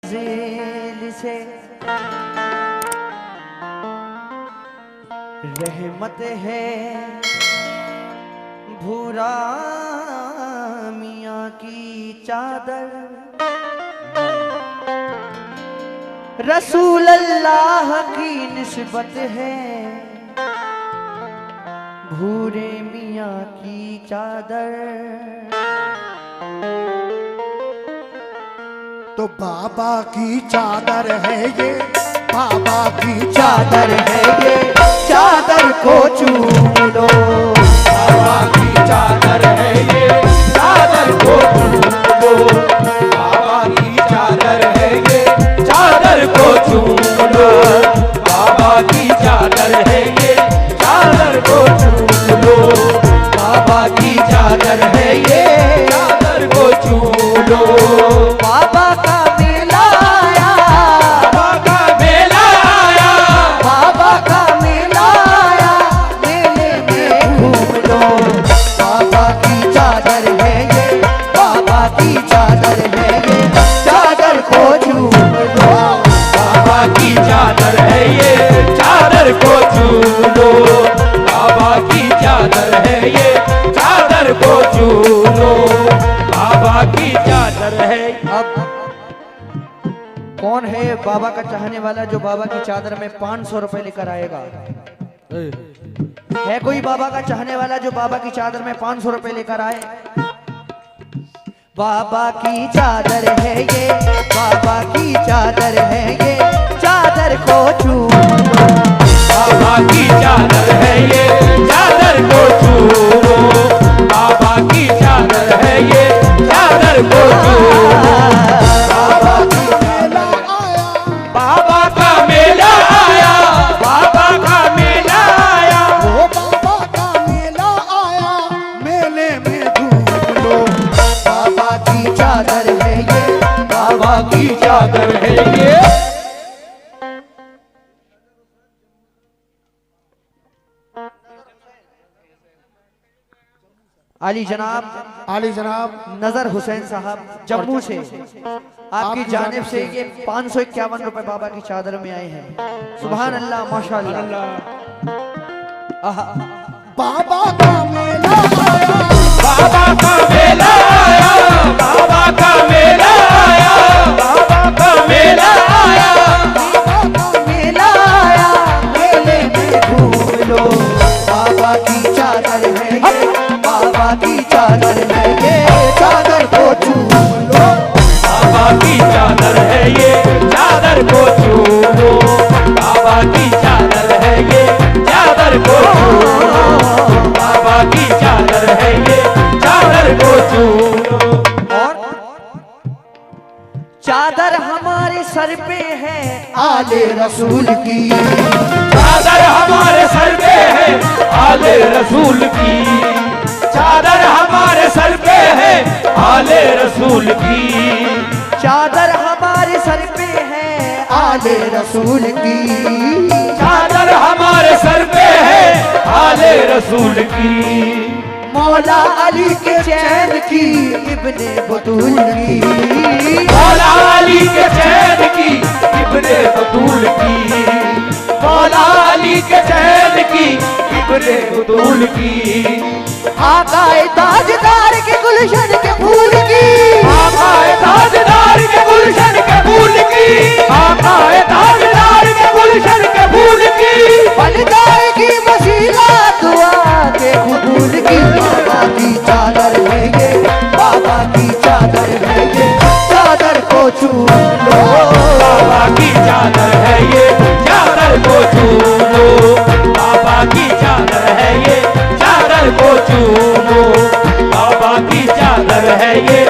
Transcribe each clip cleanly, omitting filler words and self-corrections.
फजील से रहमत है भूरा मियाँ की चादर, रसूल अल्लाह की निस्बत है भूरे मियाँ की चादर। तो बाबा की चादर है ये, बाबा की चादर है ये, चादर को चूम लो। बाबा की चादर है ये, चादर को चूम लो। बाबा की चादर है ये, चादर को चूम लो। बाबा की चादर है ये, चादर को चूम लो। बाबा की चादर है ये, चादर को चूम लो। बाबा का मेला आया, बाबा का मेला आया, बाबा का मेला आया, मेले में घूम लो। बाबा की चादर है ये, बाबा की चादर है ये, चादर को चूम लो। बाबा की चादर है ये, चादर को चूम लो। बाबा की चादर है ये, चादर को चूम लो। बाबा की चादर है। अब कौन है बाबा का चाहने वाला जो बाबा की चादर में 500 रुपए लेकर आएगा? है कोई बाबा का चाहने वाला जो बाबा की चादर में 500 रुपए लेकर आए? बाबा की चादर है ये, बाबा की चादर है ये, चादर को चूम लो। बाबा की चादर है ये, चादर को चूम लो। बाबा की चादर है ये, चादर को चूम लो। बाबा की मेला आया, बाबा का मेला आया, बाबा का मेला आया। वो बाबा का मेला आया, मेले में घूम लो। बाबा की चादर है ये, बाबा की चादर है ये। अली जनाब आली जनाब नजर हुसैन साहब जम्मू से आपकी जानिब से ये 551 रुपए बाबा की चादर में आए हैं। सुभान अल्लाह, माशाअल्लाह। आहा, बाबा का मेला आया, बाबा का मेला आया, बाबा का मेला आया, बाबा का मेला आया। बाबा का मेला आया, मेले में घूम लो। बाबा की चादर है ये, बाबा की चादर है ये, चादर को चूम लो। बाबा की चादर है ये, चादर को चूम लो। बाबा की चादर है ये, चादर को चूम लो। बाबा की चादर है ये, चादर को चूम लो। और चादर हमारे सर पे है आले रसूल की, चादर हमारे सर पे है आले रसूल की। चादर हमारे सर पे है आले रसूल की। चादर हमारे सर पे है आले रसूल की। चादर हमारे सर पे है आले रसूल की। मौला अली के चैन की, इब्ने बतूल की। मौला अली के चैन की, इब्ने बतूल की। मौला अली के चैन की, इब्ने बतूल की। आकाए ताजदार के गुलशन के फूल की। आकाए ताजदार के गुलशन के फूल की। आकाए ताजदार के गुलशन के फूल की। बन जाएगी वसीला दुआ के कबूल की। बाबा की चादर है ये, बाबा की चादर है ये, चादर को चूम लो। बाबा की चादर है ये, चादर को चूम लो। बाबा की चादर है ये, चादर को चूम लो। बाबा की चादर है ये,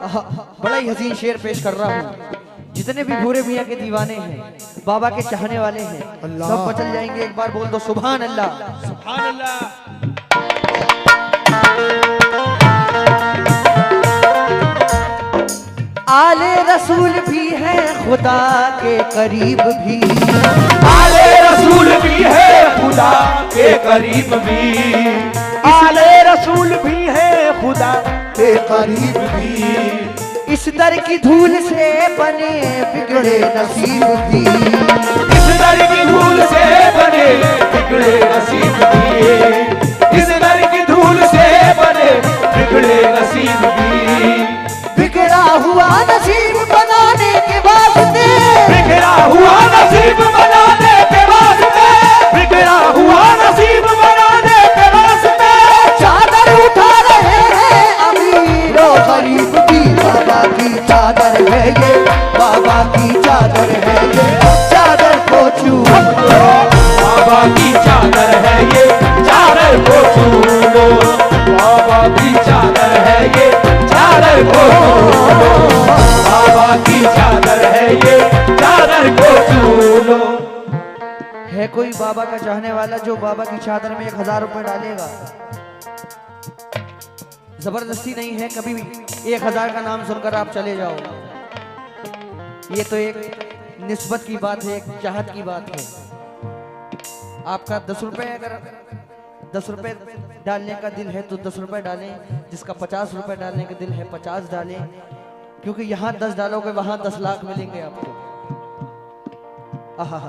बड़ा ही हसीन शेर पेश कर रहा हूँ। जितने भी भूरे मियाँ के दीवाने हैं, बाबा के चाहने वाले हैं, अल्लाह। सब बचल जाएंगे। एक बार बोल दो सुभान अल्लाह। सुभान अल्लाह। आले रसूल भी है खुदा के करीब भी, आले रसूल भी है खुदा के करीब भी, आले रसूल भी है खुदा के करीब भी, इस दर की धूल से बने बिगड़े नसीब भी, इस दर की धूल से बने बिगड़े नसीब भी, इस दर की धूल से बने बिगड़े नसीब भी, बिगड़ा हुआ नसीब बनाने के वास्ते, बिगड़ा हुआ नसीब बनाने के वास्ते, बिगड़ा हुआ नसीब बनाने के वास्ते, चादर उठा रहे हैं अमीर और गरीब भी। बाबा की चादर है ये, बाबा की चादर है ये, चादर को चूम लो। बाबा की चादर है ये, चादर को छू लो, बाबा की चादर है ये, चादर को छू लो, बाबा की चादर है ये, चादर को छू लो। है कोई बाबा का चाहने वाला जो बाबा की चादर में 1000 रुपए डालेगा? जबरदस्ती नहीं है, कभी भी 1000 का नाम सुनकर आप चले जाओ। ये तो एक निस्बत की बात है, एक चाहत की बात है। आपका 10 रुपए, अगर 10 रुपए डालने का दिल है तो 10 रुपए डालें, जिसका 50 रुपए डालने का दिल है 50 डालें, क्योंकि यहाँ 10 डालोगे वहां 10 लाख मिलेंगे आपको। आहा,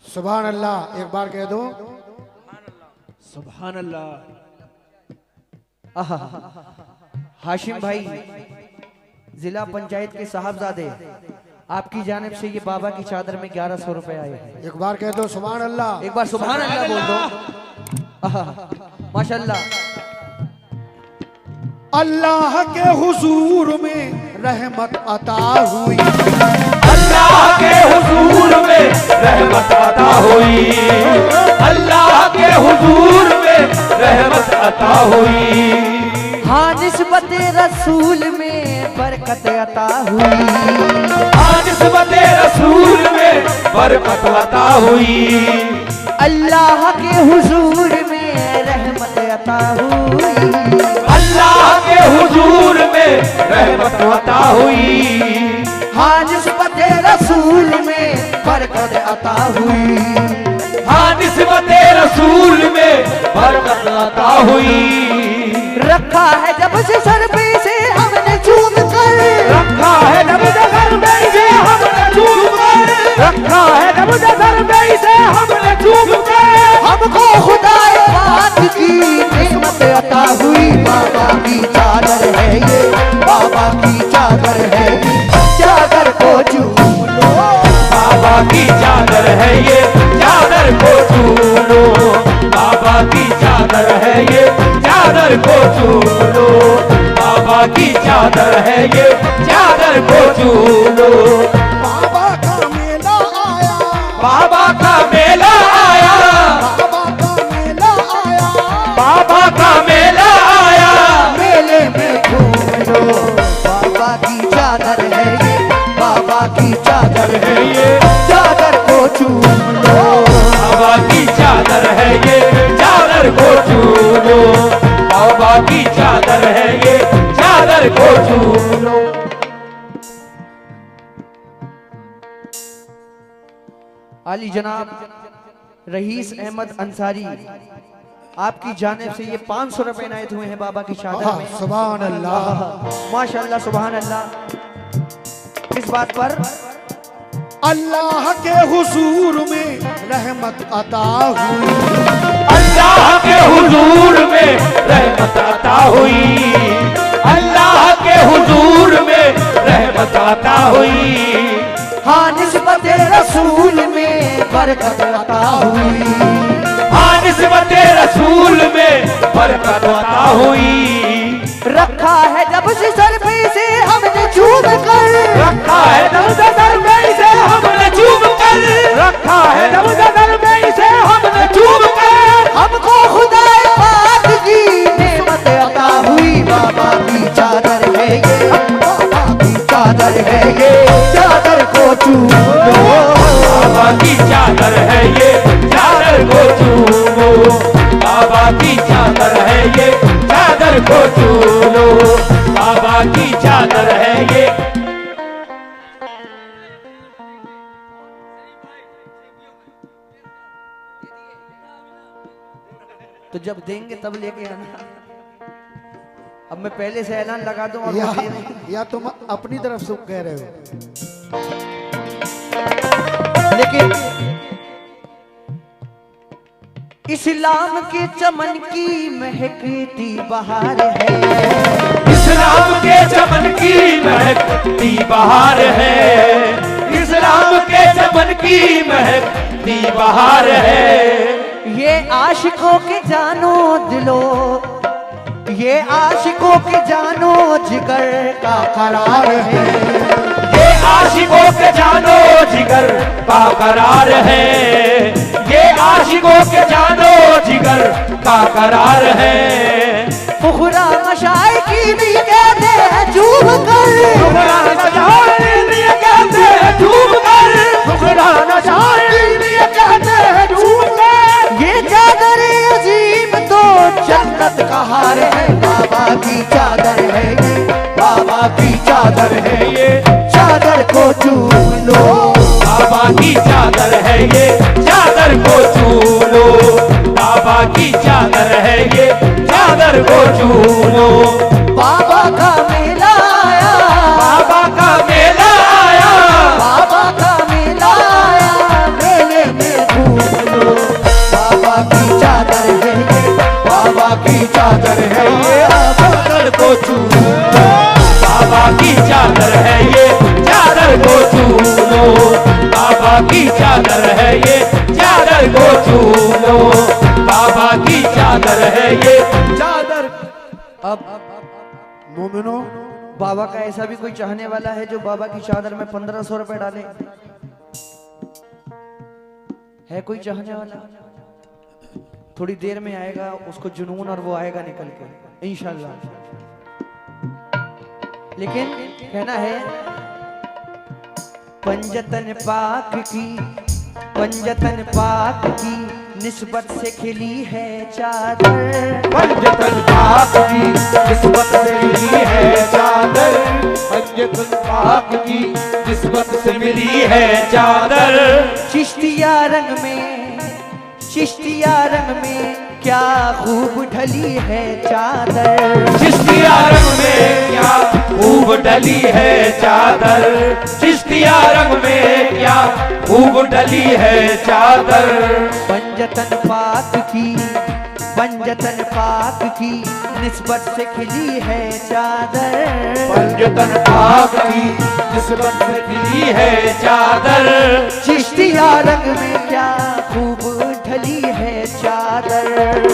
सुभान अल्लाह। एक बार कह दो सुभान अल्लाह। आहा। हाशिम भाई, जिला पंचायत के साहबजादे, आपकी जानिब से ये बाबा की चादर में 1100 रुपए आए हैं। एक बार कह दो सुभान अल्लाह। एक बार सुभान अल्लाह बोल दो। आहा, माशाल्लाह। अल्लाह के हुजूर में रहमत अता हुई, अल्लाह के हुजूर में रहमत अता हुई, अल्लाह के हुजूर में रहमत अता हुई, हाँ निस्बत रसूल में बरकत अता हुई, हाँ निस्बत रसूल में बरकत अता हुई, अल्लाह के हुजूर में रहमत अता हुई, अल्लाह के हुजूर में रहमत अता हुई, हाँ निस्बत रसूल में बरकत अता हुई, हाँ निस्बत रसूल में बरकत अता हुई, रखा है जब से सर पे से हमने चूम कर, रखा है जब जगर में से हमने चूम कर, रखा है जब जगर में से हमने चूम कर, हमको खुदाए पाक की नेमत अता हुई। बाबा की चादर है ये, बाबा की चादर है ये, चादर को चूम लो। बाबा की चादर है ये, चादर को छू लो, बाबा की चादर है ये, चादर को छू लो, बाबा की चादर है ये, चादर को छू लो। बाबा का मेला आया, बाबा का मेला आया, बाबा का मेला आया, बाबा का मेला आया, मेले में घूम लो। बाबा की चादर है ये, बाबा की चादर है ये, चादर को चूम लो। बाबा की चादर है ये, चादर को छू लो, बाबा की चादर है ये, चादर को छू लो। आली जनाब रईस अहमद अंसारी, आपकी जानिब से ये 500 रुपए इनायत हुए हैं बाबा की चादर में। सुभान अल्लाह। माशाल्लाह सुभान अल्लाह। किस बात पर? अल्लाह के हुजूर में रहमत अता हुई, अल्लाह के हुजूर में रहमत अता हुई, अल्लाह के हुजूर में रहमत अता हुई, हाँ निस्बत रसूल में बरकत अता हुई, हाँ निस्बत रसूल में बरकत अता हुई, रखा है जब से सर पे से हमने चूम कर, रखा है जब सदर में से हमने चूम कर, रखा है जब सदर में से हमने चूम कर, हमको खुदाए पाक की चादर है ये, चादर को चूम लो, बाबा की चादर है ये। तो जब देंगे तब लेके आना। अब मैं पहले से ऐलान लगा दूं और या, वो दे दें। या तुम अपनी तरफ से कह रहे हो? लेकिन इस्लाम के चमन की महकती बहार है, इस्लाम के चमन की महकती बहार है, इस्लाम के चमन की महकती बहार है। ये आशिकों के जानो दिलो, ये आशिकों के जानो जिगर का करार है, ये आशिकों के जानो जिगर का करार है, ये आशिकों के जानो जिगर का करार है। पुखरा मशाई की भी कहते हैं चूम कर, पुखरा नशाई भी कहते हैं चूम कर, पुखरा नशाई भी कहते हैं चूम कर। ये चादर अजीम तो जन्नत का हार है, बाबा की चादर है ये, बाबा की चादर है ये, चादर को चूम लो, बाबा की चादर है ये, चादर को चूम लो, बाबा की चादर है ये, चादर को चूम लो। बाबा का मेला आया, बाबा का मेला आया, बाबा का मेला आया, मेले में घूम लो, बाबा की चादर है ये, बाबा की चादर है ये, चादर को चूम लो, बाबा की चादर है ये, चादर को चूम लो, बाबा की चादर है ये, चादर को चूम लो, बाबा की चादर है ये, चादर। अब मोमिनो, बाबा का ऐसा भी कोई चाहने वाला है जो बाबा की चादर में 1500 रुपए डाले? है कोई चाहने वाला? थोड़ी देर में आएगा उसको जुनून और वो आएगा निकल के इंशाल्लाह। लेकिन कहना है पंजतन पाक की, पंजतन पाक की निस्बत से खिली है चादर, पंजतन पाक की निस्बत से मिली है चादर, पंजतन पाक की निस्बत से मिली है चादर। चिश्तिया रंग में, चिश्तिया रंग में क्या खूब ढली है चादर, चिश्तिया रंग में क्या खूब डली है चादर, चिश्तिया रंग में क्या खूब डली है चादर। पंजतन पाक की, पंजतन पाक की निस्बत से खिली है चादर, पंजतन पाक की निस्बत से खिली है चादर, चिश्तिया रंग में क्या खूब ढली है चादर,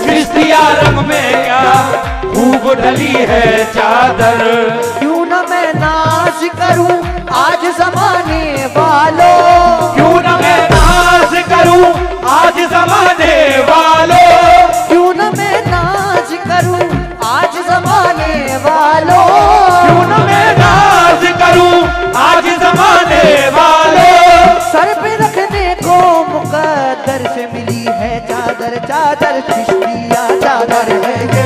चिश्तिया रंग में क्या खूब ढली है चादर। क्यों न मैं नाज करूं आज जमाने वालों, क्यों न मैं नाज करूं आज जमाने वालों, क्यों न मैं नाज करूं आज जमाने वालों, क्यों न मैं नाज करूं आज जमाने वालों। सर पे रखने को मुकद्दर से मिली है चादर, चादर चिश्तिया चादर है ये,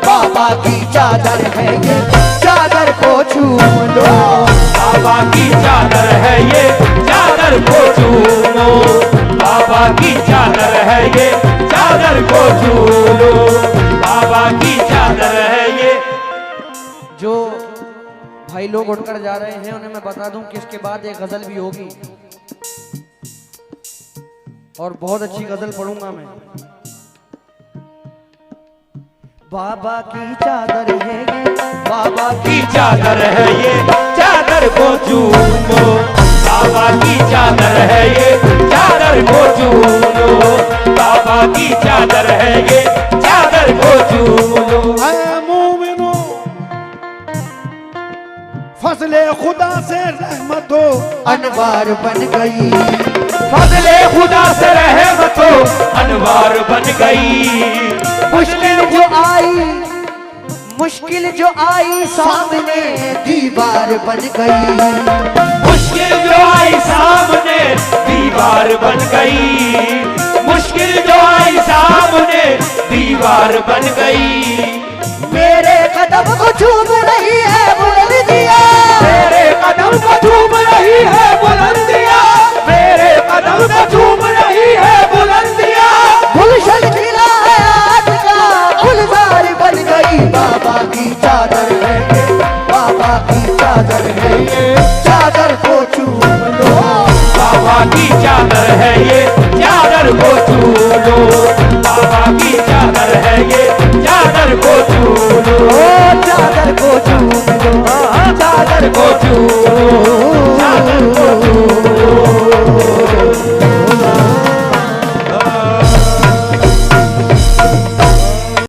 बाबा की चादर है ये, चादर को छूम लो, बाबा की चादर है ये, चादर को चूम लो, बाबा की चादर है ये, चादर को चूम लो, बाबा की चादर है ये। जो भाई लोग उठकर जा रहे हैं उन्हें मैं बता दूं कि इसके बाद एक गजल भी होगी और बहुत अच्छी गजल पढ़ूंगा मैं। बाबा की चादर है ये, बाबा की चादर है ये, चादर को चूमो, बाबा की चादर है ये, चादर को चूमो, बाबा की चादर है ये, चादर को चूमो। ऐ मोमिनो, फजले खुदा से रहमत हो अनवार बन गई, फजले खुदा से रहमत हो अनवार बन गई। मुश्किल जो आई, मुश्किल जो आई सामने दीवार बन गई, मुश्किल जो आई सामने दीवार बन गई, मुश्किल जो आई सामने दीवार बन गई। मेरे कदम को चूम रही है